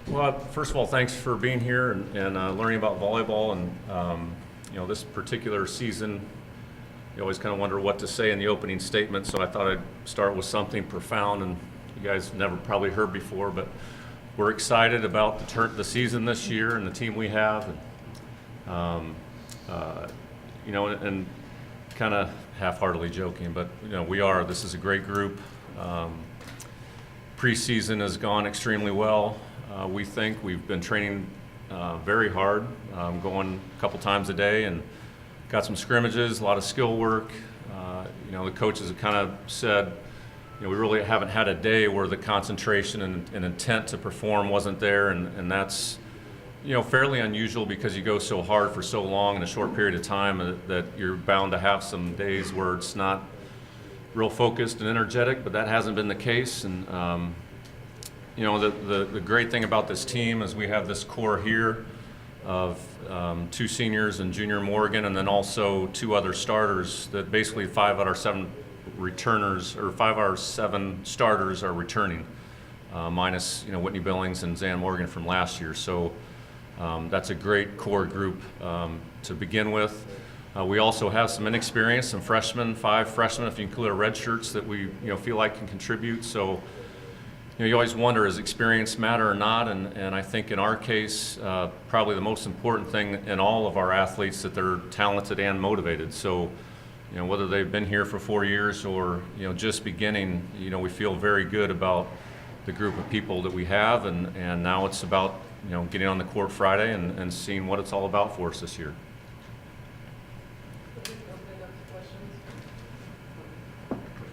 Well, first of all, thanks for being here and learning about volleyball. And this particular season, you always kind of wonder what to say in the opening statement. So I thought I'd start with something profound, and you guys never probably heard before, but we're excited about the season this year and the team we have. And kind of half-heartedly joking, but we are. This is a great group. Preseason has gone extremely well. We think we've been training very hard, going a couple times a day, and got some scrimmages, a lot of skill work. The coaches have kind of said, we really haven't had a day where the concentration and intent to perform wasn't there, and that's fairly unusual because you go so hard for so long in a short period of time that you're bound to have some days where it's not real focused and energetic, but that hasn't been the case. And the great thing about this team is we have this core here of two seniors and junior Morgan, and then also two other starters that basically 5 out of our 7 returners, or 5 out of 7 starters are returning, minus Whitney Billings and Zan Morgan from last year. So that's a great core group to begin with. We also have some inexperience, some freshmen, 5 freshmen, if you include our red shirts, that we feel like can contribute. So you always wonder, does experience matter or not? And I think in our case, probably the most important thing in all of our athletes, that they're talented and motivated. So whether they've been here for 4 years or just beginning, we feel very good about the group of people that we have, and now it's about getting on the court Friday and seeing what it's all about for us this year.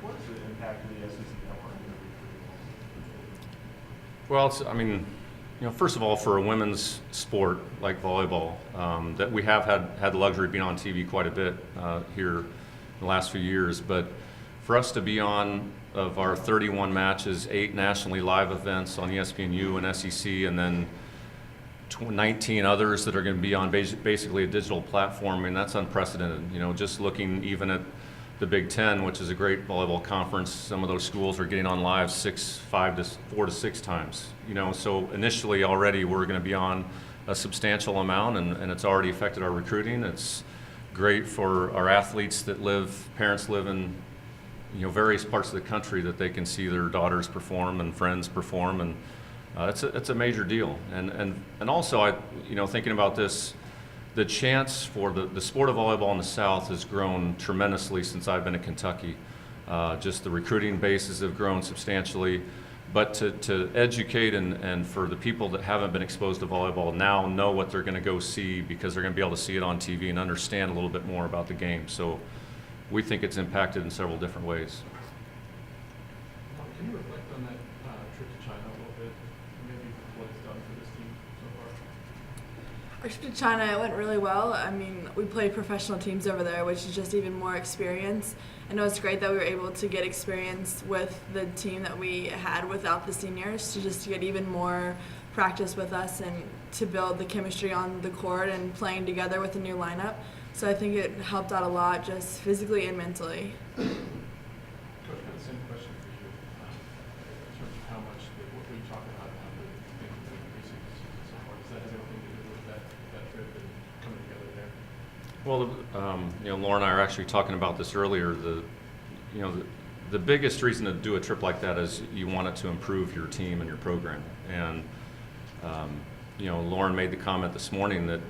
What's the impact of the SEC network? Well, first of all, for a women's sport like volleyball, that we have had the luxury of being on TV quite a bit here in the last few years, but for us to be on, of our 31 matches, 8 nationally live events on ESPNU and SEC, and then 19 others that are going to be on basically a digital platform, that's unprecedented. Just looking even at the Big Ten, which is a great volleyball conference, some of those schools are getting on live 4 to 6 times. So initially already we're going to be on a substantial amount, and it's already affected our recruiting. It's great for our athletes that parents live in various parts of the country, that they can see their daughters perform and friends perform, and it's a major deal. And also, thinking about this, the chance for the sport of volleyball in the South has grown tremendously since I've been at Kentucky. Just the recruiting bases have grown substantially, but to educate and for the people that haven't been exposed to volleyball now know what they're going to go see, because they're going to be able to see it on TV and understand a little bit more about the game. So we think it's impacted in several different ways. Can you reflect on that trip to China a little bit? Maybe what it's done for this team so far? Our trip to China, it went really well. We played professional teams over there, which is just even more experience. I know it's great that we were able to get experience with the team that we had without the seniors, to get even more practice with us and to build the chemistry on the court and playing together with a new lineup. So I think it helped out a lot, just physically and mentally. Coach, kind of the same question for you, in terms of how much, what we talk about how the things have been increasing so far. Does that have anything to do with that trip and coming together there? Well, Laura and I are actually talking about this earlier. The biggest reason to do a trip like that is you want it to improve your team and your program. And Lauren made the comment this morning that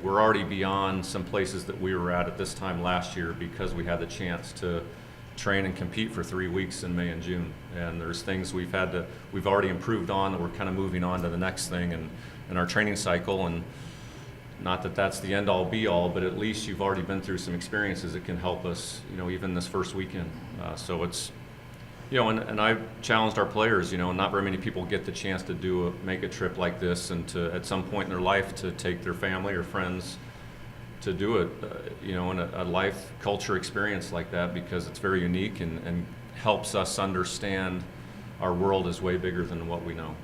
we're already beyond some places that we were at this time last year, because we had the chance to train and compete for 3 weeks in May and June. And there's things we've already improved on, that we're kind of moving on to the next thing in our training cycle. And not that that's the end all be all, but at least you've already been through some experiences that can help us, even this first weekend. So it's, and I've challenged our players, not very many people get the chance to make a trip like this, and to, at some point in their life, to take their family or friends to do it, in a life culture experience like that, because it's very unique and helps us understand our world is way bigger than what we know.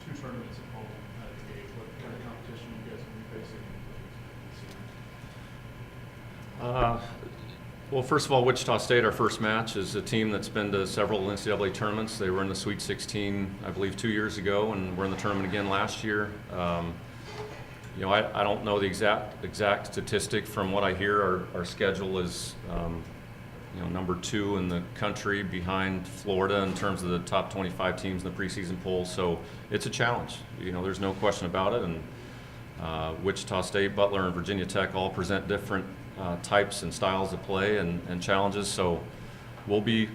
2 tournaments at home out of the gate. What kind of competition you guys will be facing this season? Well, first of all, Wichita State, our first match, is a team that's been to several NCAA tournaments. They were in the Sweet 16, I believe, 2 years ago, and were in the tournament again last year. I don't know the exact statistic. From what I hear, our schedule is number 2 in the country behind Florida in terms of the top 25 teams in the preseason poll. So it's a challenge. There's no question about it. And Wichita State, Butler, and Virginia Tech all present different types and styles of play and challenges. So we'll be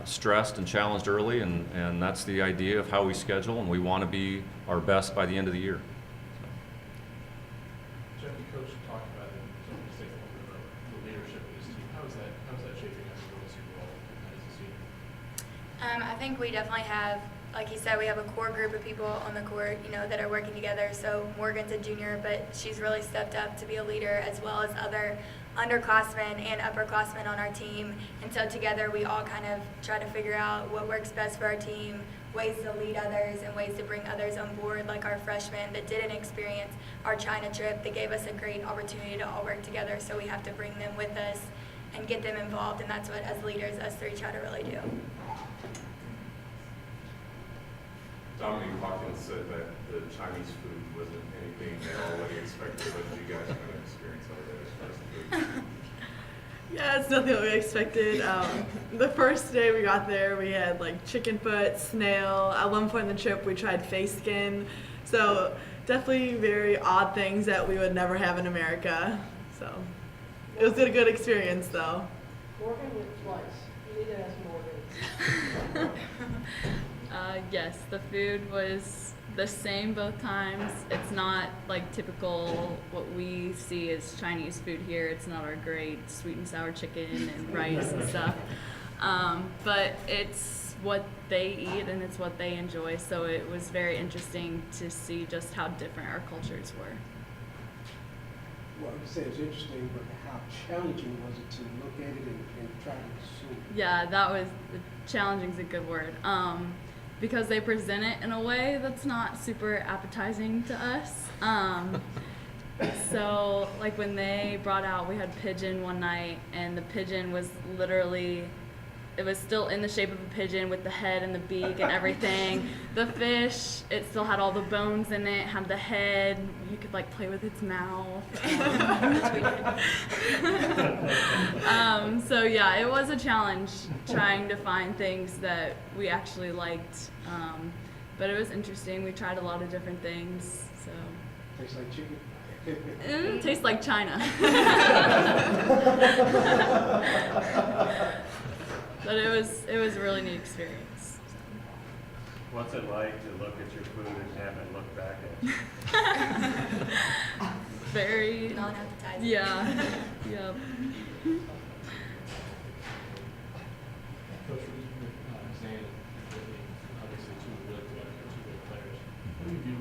stressed and challenged early, and that's the idea of how we schedule, and we want to be our best by the end of the year. Jeff, you coach talked about it, so I'm say a little bit about the leadership of this team. How is that shaping as you go to Super Bowl as a senior? I think we definitely have, like he said, we have a core group of people on the court, that are working together. So Morgan's a junior, but she's really stepped up to be a leader, as well as other underclassmen and upperclassmen on our team. And so together we all kind of try to figure out what works best for our team, ways to lead others and ways to bring others on board, like our freshmen that didn't experience our China trip. That gave us a great opportunity to all work together, so we have to bring them with us and get them involved, and that's what, as leaders, us three try to really do. Dominique Hawkins said that the Chinese food wasn't anything they already expected. What did you guys kind of experience over there as far as the food? Yeah, it's nothing that we expected. The first day we got there, we had like chicken foot, snail. At one point in the trip, we tried face skin. So definitely very odd things that we would never have in America. So it was a good experience, though. Morgan with twice. You need to ask Morgan. Yes, the food was the same both times. It's not like typical what we see as Chinese food here. It's not our great sweet and sour chicken and rice and stuff. But it's what they eat and it's what they enjoy. So it was very interesting to see just how different our cultures were. Well, you say it's interesting, but how challenging was it to look at it and try to consume it? Yeah, that was challenging is a good word. Because they present it in a way that's not super appetizing to us. So like when they brought out, we had pigeon one night, and the pigeon was literally, it was still in the shape of a pigeon with the head and the beak and everything. The fish, it still had all the bones in it, had the head, you could like play with its mouth. So yeah, it was a challenge trying to find things that we actually liked. But it was interesting. We tried a lot of different things. So Tastes like chicken? it tastes like China. But it was a really neat experience. What's it like to look at your food and have it look back at you? Very Non-appetizing. Yeah. Yep. Coach, Zane and Whitney, obviously two really good players. How do you view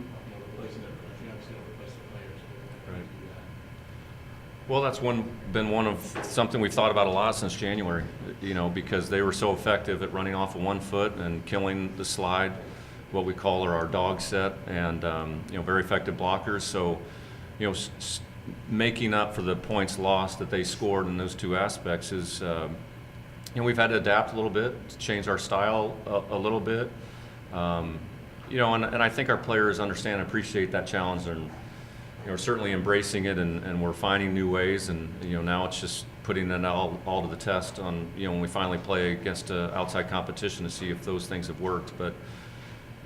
replacing their coach? You obviously don't replace the players. How do you do that? Well, that's been one of something we've thought about a lot since January, because they were so effective at running off of 1 foot and killing the slide, what we call our dog set, and very effective blockers. So, making up for the points lost that they scored in those two aspects is, we've had to adapt a little bit, change our style a little bit, and I think our players understand and appreciate that challenge, and we're certainly embracing it, and we're finding new ways, and now it's just putting it all to the test on when we finally play against outside competition to see if those things have worked. But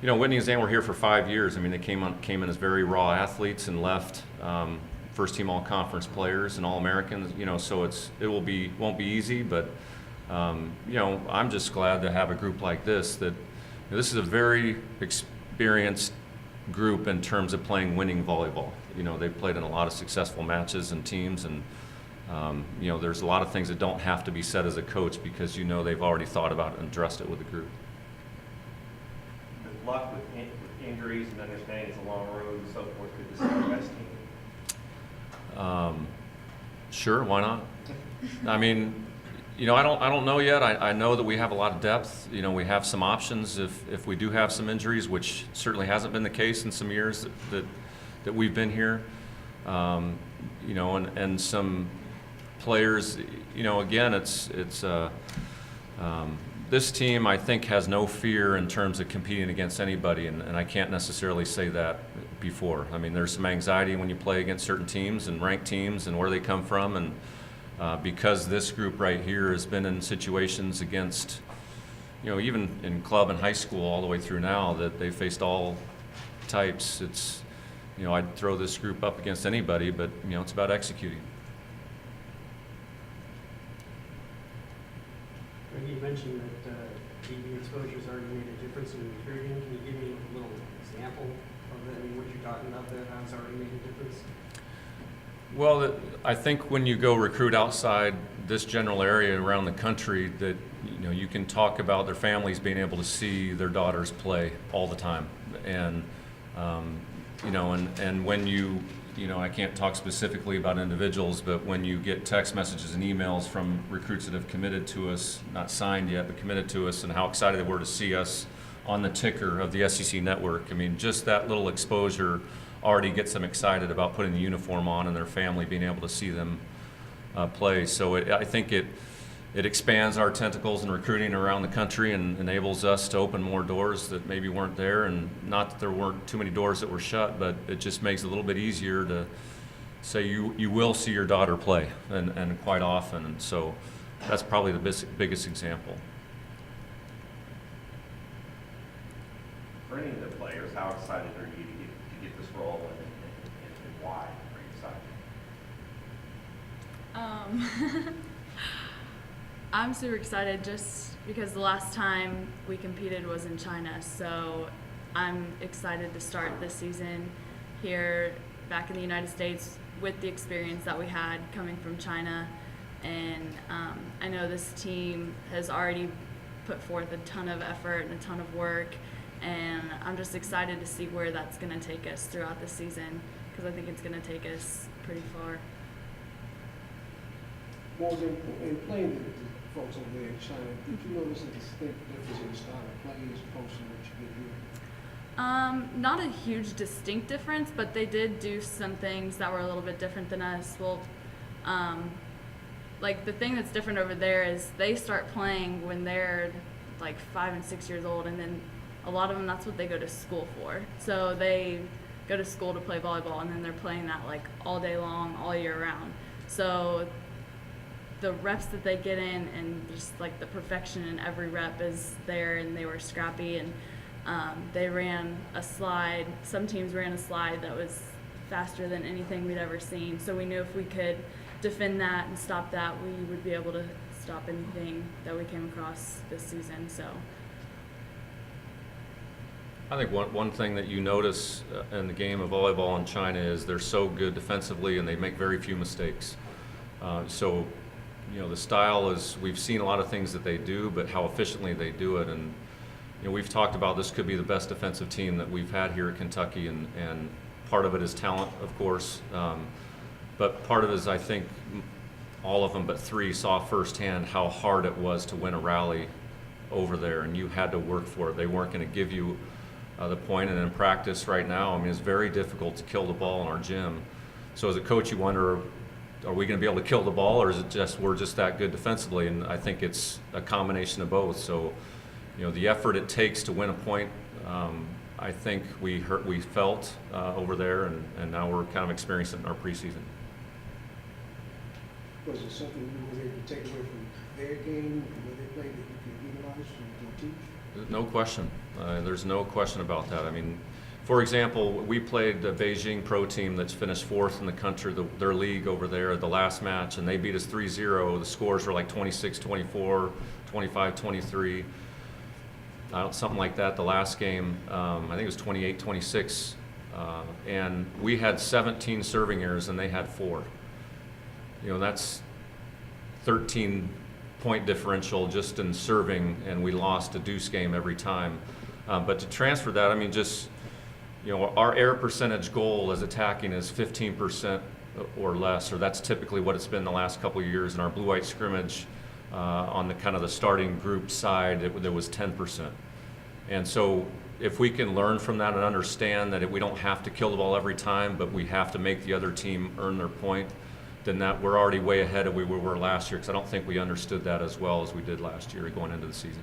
Whitney and Zane were here for 5 years. I mean, they came in as very raw athletes and left first team all conference players and all Americans. So it won't be easy, but I'm just glad to have a group like this. That this is a very experienced group in terms of playing winning volleyball. They've played in a lot of successful matches and teams, and there's a lot of things that don't have to be said as a coach because they've already thought about it and addressed it with the group. With luck with injuries and understanding it's a long road and so forth, could this be the best team? Sure, why not? I mean, I don't know yet. I know that we have a lot of depth. We have some options if we do have some injuries, which certainly hasn't been the case in some years that we've been here. And some players, again, this team, I think, has no fear in terms of competing against anybody, and I can't necessarily say that before. I mean, there's some anxiety when you play against certain teams and ranked teams and where they come from, and because this group right here has been in situations against, even in club and high school all the way through now, that they faced all types. It's, I'd throw this group up against anybody, but, it's about executing. You mentioned that TV exposure has already made a difference in recruiting. Can you give me a little example of that? I mean, what you're talking about that has already made a difference? Well, I think when you go recruit outside this general area around the country, that you can talk about their families being able to see their daughters play all the time, and and when I can't talk specifically about individuals, but when you get text messages and emails from recruits that have committed to us, not signed yet, but committed to us, and how excited they were to see us on the ticker of the SEC network. I mean, just that little exposure already gets them excited about putting the uniform on and their family being able to see them play. So I think it expands our tentacles in recruiting around the country and enables us to open more doors that maybe weren't there. And not that there weren't too many doors that were shut, but it just makes it a little bit easier to say you will see your daughter play, and quite often. And so that's probably the biggest example. For any of the players, how excited are you to get this role, and why are you excited? I'm super excited just because the last time we competed was in China, so I'm excited to start this season here back in the United States with the experience that we had coming from China. And I know this team has already put forth a ton of effort and a ton of work, and I'm just excited to see where that's going to take us throughout the season, because I think it's going to take us pretty far. Well, in playing the folks over there in China, did you notice a distinct difference in the style of play as opposed to what you did here? Not a huge distinct difference, but they did do some things that were a little bit different than us. Well, like the thing that's different over there is they start playing when they're like 5 and 6 years old, and then a lot of them, that's what they go to school for. So they go to school to play volleyball, and then they're playing that like all day long, all year round. So the reps that they get in, and just like the perfection in every rep is there, and they were scrappy, and they ran a slide. Some teams ran a slide that was faster than anything we'd ever seen. So we knew if we could defend that and stop that, we would be able to stop anything that we came across this season. So I think one thing that you notice in the game of volleyball in China is they're so good defensively, and they make very few mistakes. So the style is, we've seen a lot of things that they do, but how efficiently they do it. And we've talked about this could be the best defensive team that we've had here at Kentucky, and part of it is talent, of course, but part of it is, I think all of them but 3 saw firsthand how hard it was to win a rally over there, and you had to work for it. They weren't going to give you the point. And in practice right now, I mean, it's very difficult to kill the ball in our gym. So as a coach, you wonder, are we going to be able to kill the ball, or is it just we're just that good defensively? And I think it's a combination of both. So, the effort it takes to win a point, I think we felt over there, and now we're kind of experiencing it in our preseason. Was it something you were able to take away from their game, the way they played, that you could utilize and teach? No question. There's no question about that. I mean, for example, we played the Beijing pro team that's finished 4th in the country, their league over there at the last match, and they beat us 3-0. The scores were like 26-24, 25-23, something like that. The last game, I think it was 28-26, and we had 17 serving errors, and they had 4. That's 13-point differential just in serving, and we lost a deuce game every time. But to transfer that, I mean, just our error percentage goal as attacking is 15% or less, or that's typically what it's been the last couple of years. In our blue-white scrimmage, on the kind of the starting group side, there was 10%. And so if we can learn from that and understand that we don't have to kill the ball every time, but we have to make the other team earn their point, then that we're already way ahead of where we were last year, because I don't think we understood that as well as we did last year going into the season.